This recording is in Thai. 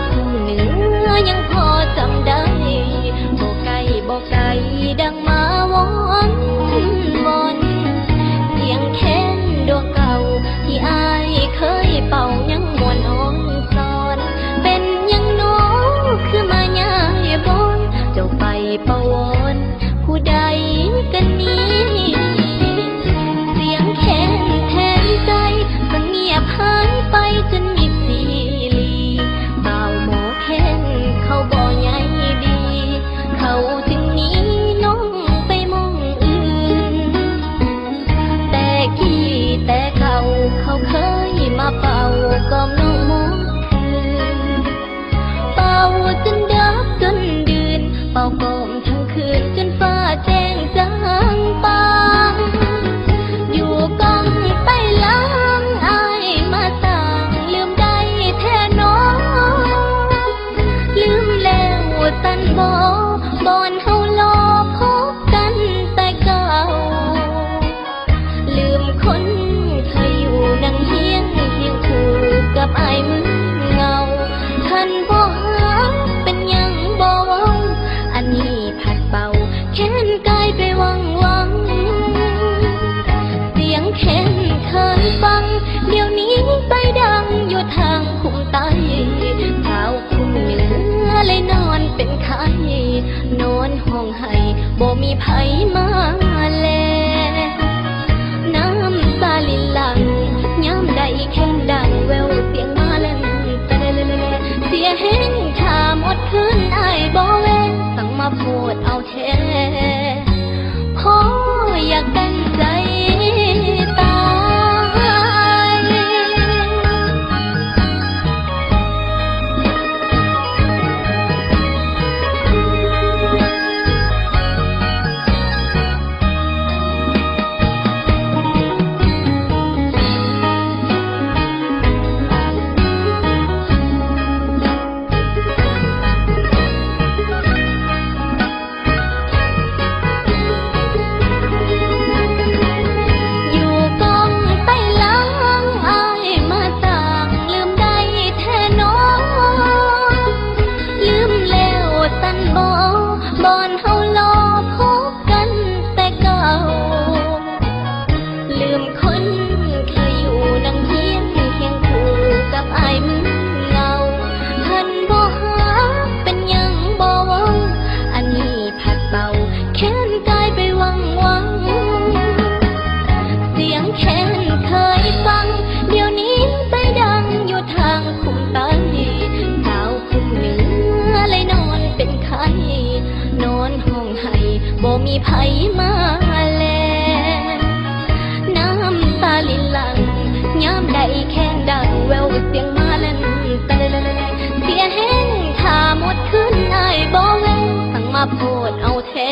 คุ้งเหนือยังพอจำได้บ่ไกลบ่ไกลดังมาวอนวอนเสียงแค้นดวงเก่าที่อายเคยเป่ายังมวนอ่อนซ้อนเป็นยังน้อคือมาย่ายบอนเจ้าไปปะวอนผู้ใดกันนี้เสียงแค้นแทนใจมันเงียบหายไปจนมิดซีลีบ่าวหมอแค้นเขาบ่ใหญ่ดีเขาจึงหนีน้องไปมองอื่นแต่กี้แต่เก่าเขาเคยมาเป่ากล่อมน้องหมดคืนเป่าจนดับจนดื่นเป่ากล่อมทั้งคืนจนฟ้าแจ้งจางปางอยู่กองไปล้างอายมาต่างลืมได้แท้น้องลืมแล้วสันบ่บอนเฮารอพบกันแต่เก่าลืมคนเคยอยู่นั่งเฮียงคู่กับอายมึงเงาทันบ่หาเป็นยังบ่เว้าอันนี้ผัดเบาแค้นกายไปวังเสียงแค้นเคยฟังเดี๋ยวนี้ไปดังอยู่ทางคุ้มไตเท้าคุ้มเหนือเลยนอนเป็นไข้นอนห้องไห้บ่มีไผมาแลน้ำตาลินหลังย้ำได้แค่ดังแววเสียงมาเล่นแต่เสียแห้งชาหมดคืนอายบ่แวงสั่งมาโพดเอาแท้พออยากตั้งใจตายบ่มีไผมาแลน้ำตาลินหลังย้ำได้แค่ดังแววเสียงมาเล่นแต่เสียแห้งถ้าหมดคืนอายบ่แวงสั่งมาโพดเอาแท้